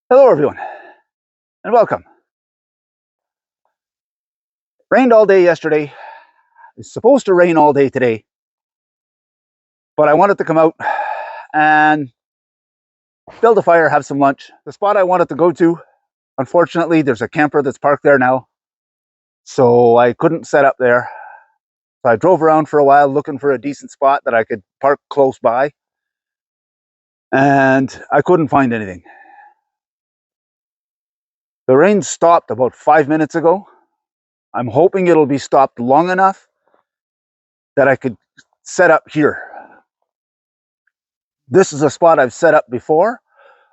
Hello everyone, and welcome. Rained all day yesterday. It's supposed to rain all day today, but I wanted to come out and build a fire, have some lunch. The spot I wanted to go to, unfortunately, there's a camper that's parked there now, so I couldn't set up there. So I drove around for a while looking for a decent spot that I could park close by, and I couldn't find anything. The rain stopped about 5 minutes ago. I'm hoping it'll be stopped long enough that I could set up here. This is a spot I've set up before.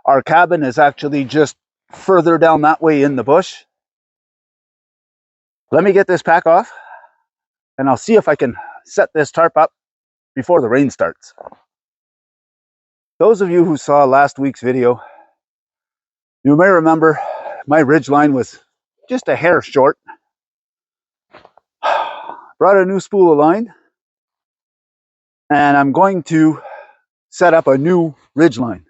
Our cabin is actually just further down that way in the bush. Let me get this pack off, and I'll see if I can set this tarp up before the rain starts. Those of you who saw last week's video, you may remember my ridgeline was just a hair short. Brought a new spool of line, and I'm going to set up a new ridgeline.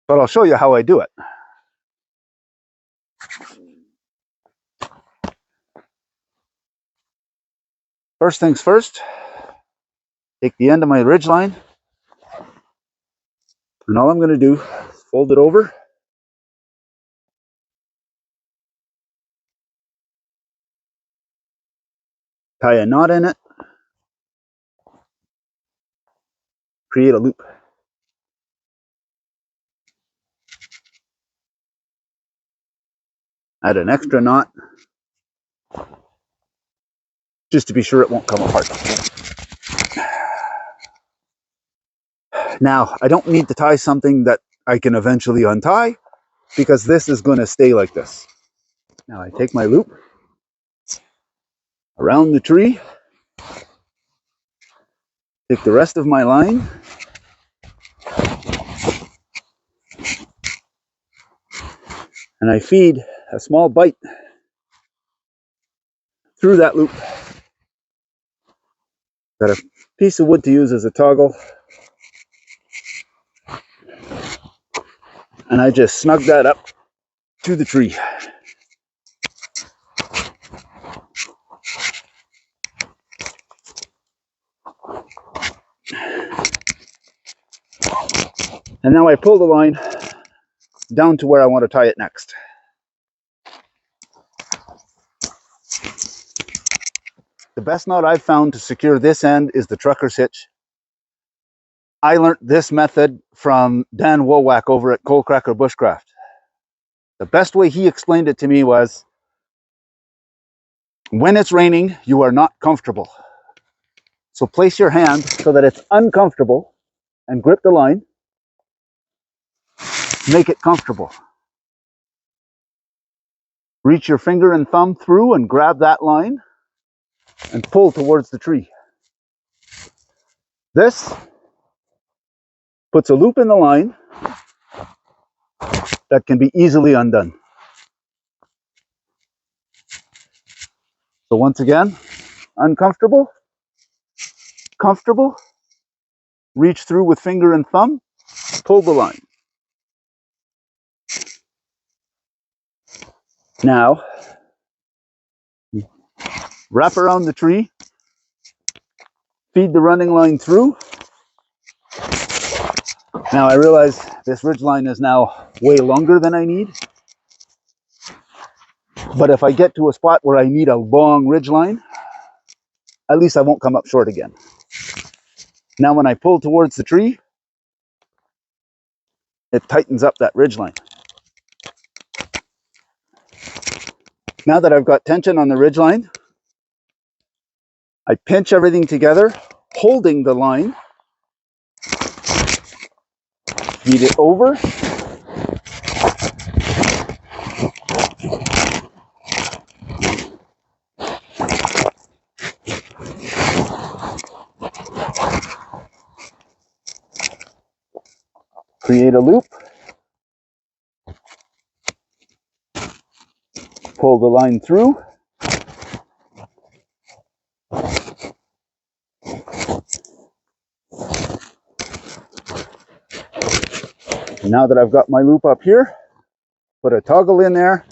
But I'll show you how I do it. First things first, take the end of my ridgeline, and all I'm going to do is fold it over, tie a knot in it, create a loop. Add an extra knot, just to be sure it won't come apart. Now, I don't need to tie something that I can eventually untie, because this is going to stay like this. Now I take my loop around the tree, take the rest of my line, and I feed a small bite through that loop. Got a piece of wood to use as a toggle, and I just snug that up to the tree. And now I pull the line down to where I want to tie it next. The best knot I've found to secure this end is the trucker's hitch. I learned this method from Dan Wowak over at Coalcracker Bushcraft. The best way he explained it to me was, when it's raining, you are not comfortable. So place your hand so that it's uncomfortable and grip the line. Make it comfortable. Reach your finger and thumb through and grab that line and pull towards the tree. This puts a loop in the line that can be easily undone. So once again, uncomfortable, comfortable, reach through with finger and thumb, pull the line. Now, wrap around the tree, feed the running line through. Now I realize this ridge line is now way longer than I need. But if I get to a spot where I need a long ridge line, at least I won't come up short again. Now when I pull towards the tree, it tightens up that ridge line. Now that I've got tension on the ridge line, I pinch everything together, holding the line, feed it over, create a loop, pull the line through, And now that I've got my loop up here, put a toggle in there,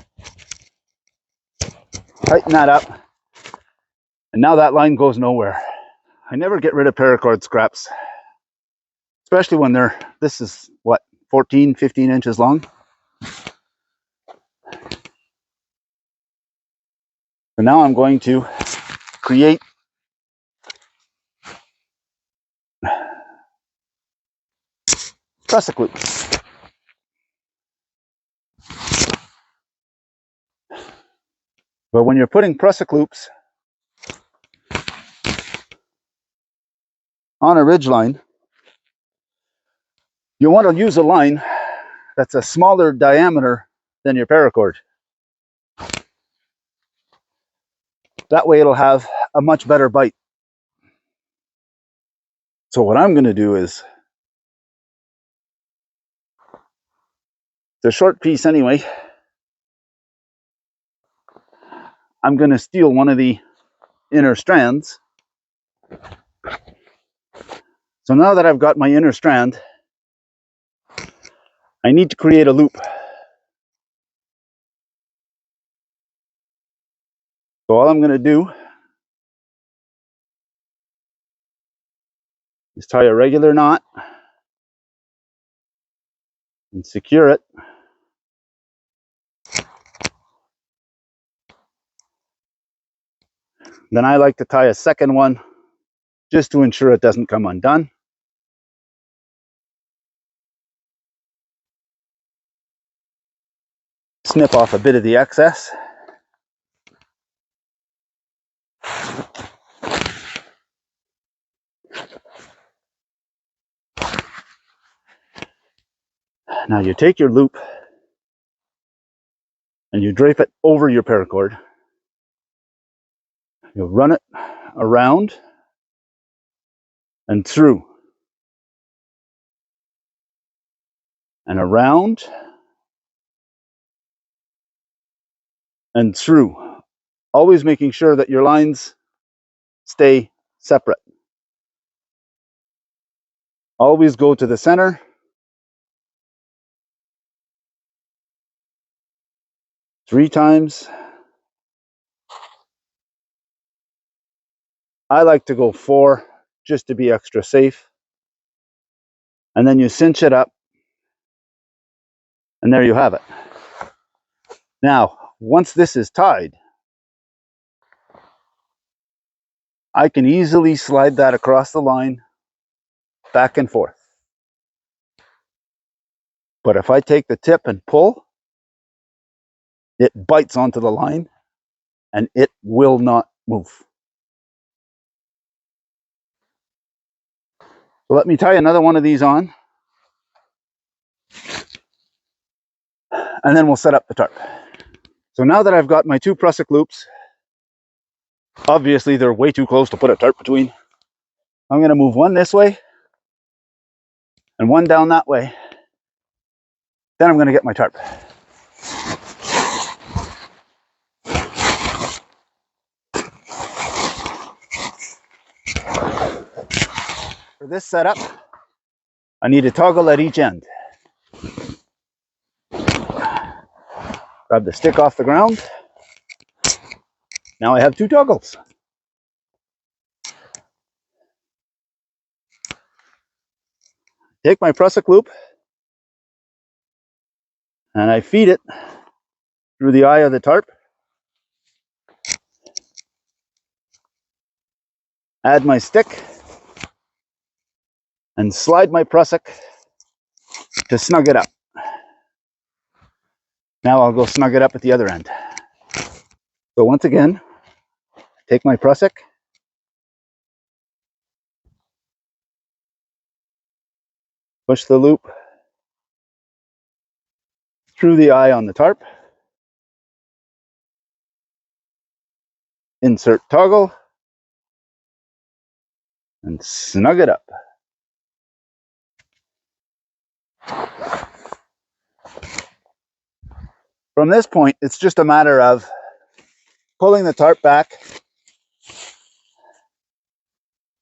tighten that up, and now that line goes nowhere. I never get rid of paracord scraps, especially when they're, this is what, 14, 15 inches long. So now I'm going to create prusik loops. But when you're putting prusik loops on a ridgeline, you want to use a line that's a smaller diameter than your paracord. That way it'll have a much better bite. So what I'm going to do is, it's a short piece anyway, I'm going to steal one of the inner strands. So now that I've got my inner strand, I need to create a loop. So all I'm going to do is tie a regular knot and secure it. Then I like to tie a second one just to ensure it doesn't come undone. Snip off a bit of the excess. Now you take your loop and you drape it over your paracord. You'll run it around and through and around and through, always making sure that your lines stay separate. Always go to the center. Three times. I like to go 4 just to be extra safe. And then you cinch it up. And there you have it. Now, once this is tied, I can easily slide that across the line, back and forth. But if I take the tip and pull, it bites onto the line and it will not move. So let me tie another one of these on, and then we'll set up the tarp. So now that I've got my 2 prusik loops, obviously they're way too close to put a tarp between. I'm going to move one this way and one down that way. Then I'm going to get my tarp. For this setup, I need a toggle at each end. Grab the stick off the ground. Now I have 2 toggles. Take my prusik loop and I feed it through the eye of the tarp. Add my stick and slide my prusik to snug it up. Now I'll go snug it up at the other end. So once again, take my prusik, push the loop through the eye on the tarp, insert toggle, and snug it up. From this point, it's just a matter of pulling the tarp back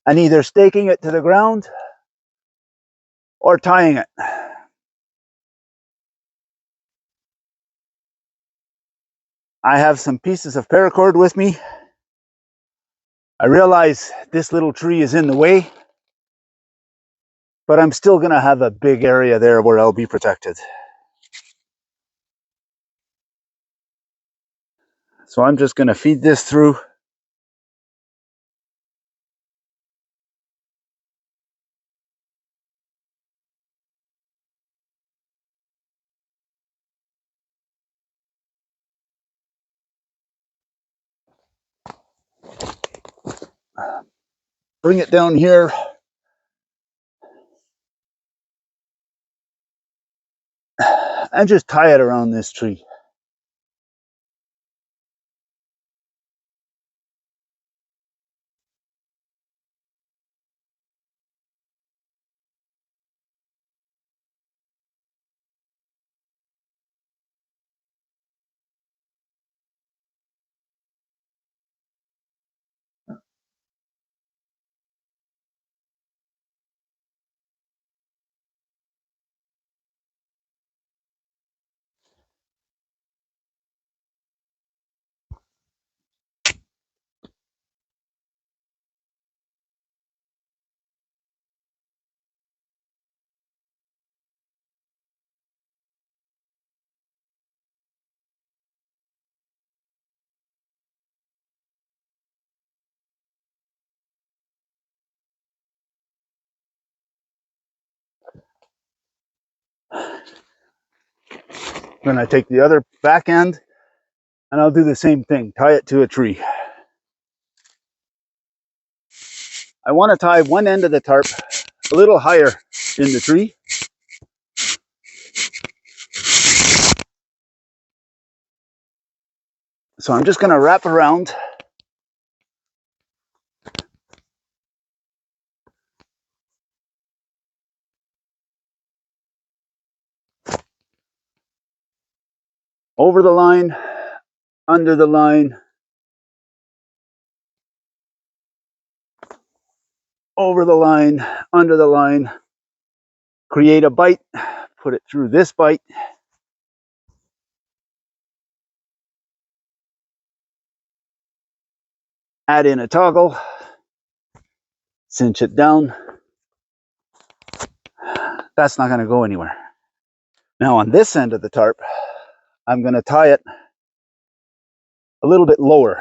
and either staking it to the ground or tying it. I have some pieces of paracord with me. I realize this little tree is in the way, but I'm still going to have a big area there where I'll be protected. So I'm just going to feed this through. Bring it down here. And just tie it around this tree. Then I take the other back end and I'll do the same thing, tie it to a tree. I want to tie one end of the tarp a little higher in the tree. So I'm just going to wrap around. Over the line, under the line, over the line, under the line, create a bite, put it through this bite, add in a toggle, cinch it down. That's not going to go anywhere. Now on this end of the tarp, I'm going to tie it a little bit lower.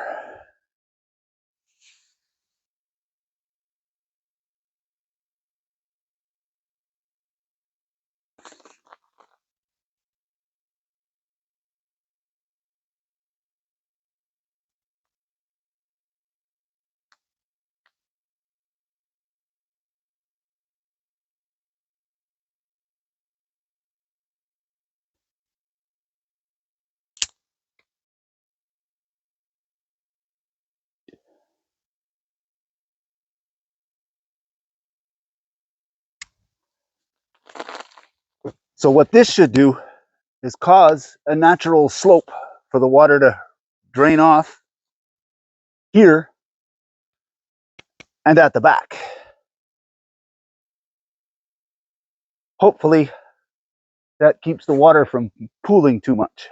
So what this should do is cause a natural slope for the water to drain off here and at the back. Hopefully that keeps the water from pooling too much.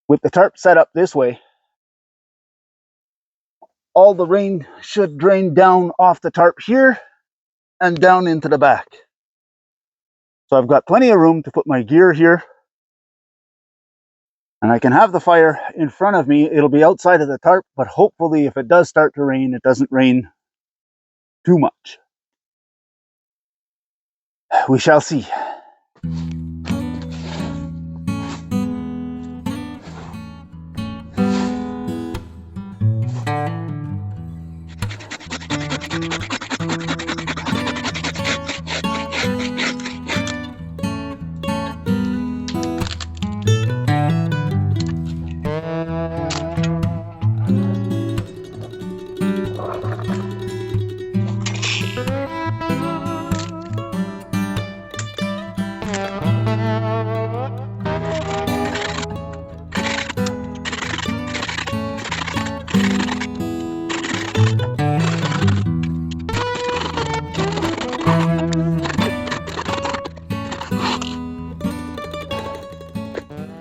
With the tarp set up this way, all the rain should drain down off the tarp here and down into the back. So I've got plenty of room to put my gear here. And I can have the fire in front of me. It'll be outside of the tarp, but hopefully if it does start to rain, it doesn't rain too much. We shall see.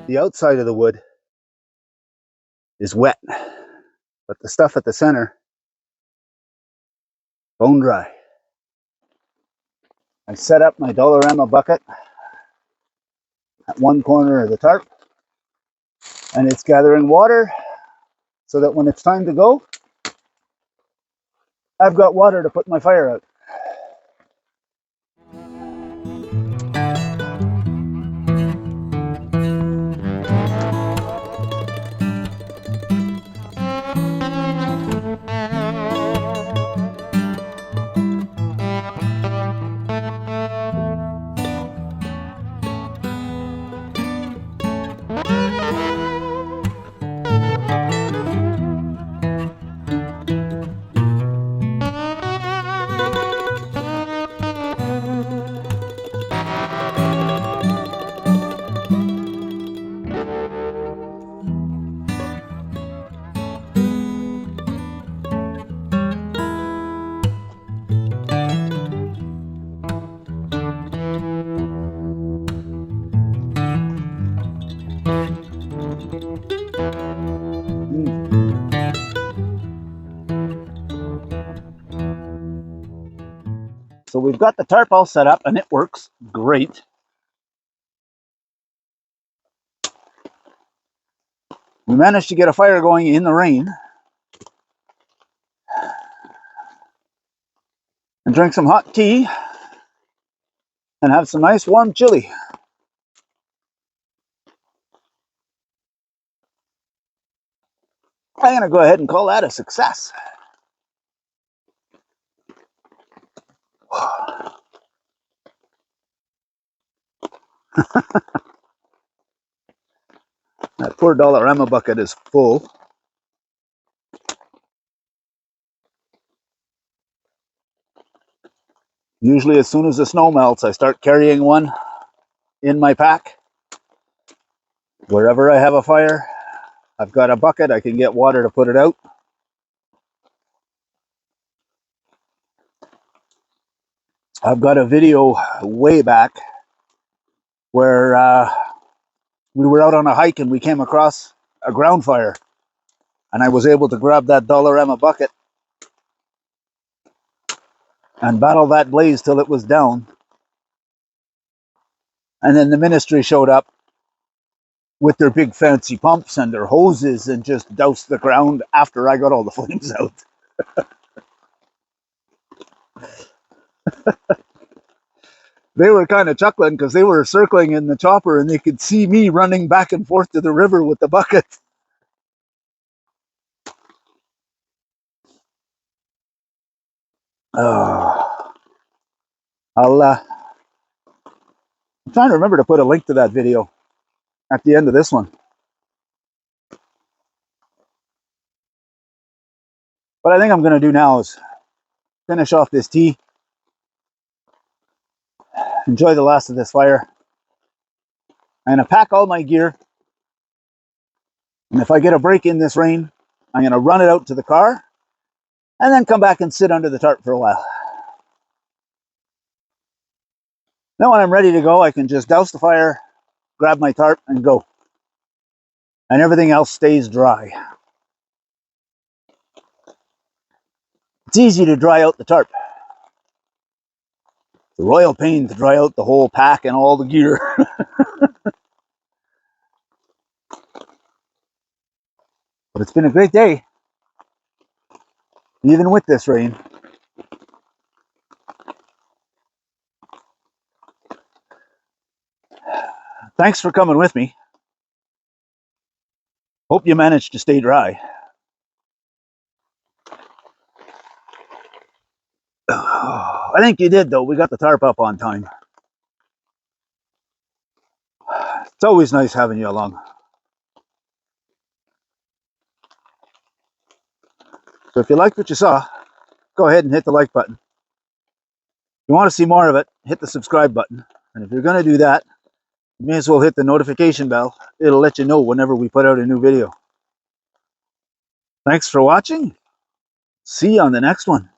The outside of the wood is wet, but the stuff at the center, bone dry. I set up my Dollarama bucket at one corner of the tarp, and it's gathering water so that when it's time to go, I've got water to put my fire out. So we've got the tarp all set up and it works great. We managed to get a fire going in the rain and drink some hot tea and have some nice warm chili. I'm going to go ahead and call that a success. That poor Dollarama bucket is full. Usually as soon as the snow melts, I start carrying one in my pack. Wherever I have a fire, I've got a bucket, I can get water to put it out. I've got a video way back where we were out on a hike and we came across a ground fire. And I was able to grab that Dollarama bucket and battle that blaze till it was down. And then the ministry showed up with their big fancy pumps and their hoses and just doused the ground after I got all the flames out. They were kind of chuckling because they were circling in the chopper and they could see me running back and forth to the river with the bucket. I'm trying to remember to put a link to that video at the end of this one. What I think I'm going to do now is finish off this tea, enjoy the last of this fire. I'm going to pack all my gear, and if I get a break in this rain, I'm going to run it out to the car and then come back and sit under the tarp for a while. Then when I'm ready to go, I can just douse the fire, grab my tarp and go. And everything else stays dry. It's easy to dry out the tarp. It's a royal pain to dry out the whole pack and all the gear. But it's been a great day, even with this rain. Thanks for coming with me. Hope you managed to stay dry. I think you did, though. We got the tarp up on time. It's always nice having you along. So if you liked what you saw, go ahead and hit the like button. If you want to see more of it, hit the subscribe button. And if you're going to do that, you may as well hit the notification bell. It'll let you know whenever we put out a new video. Thanks for watching. See you on the next one.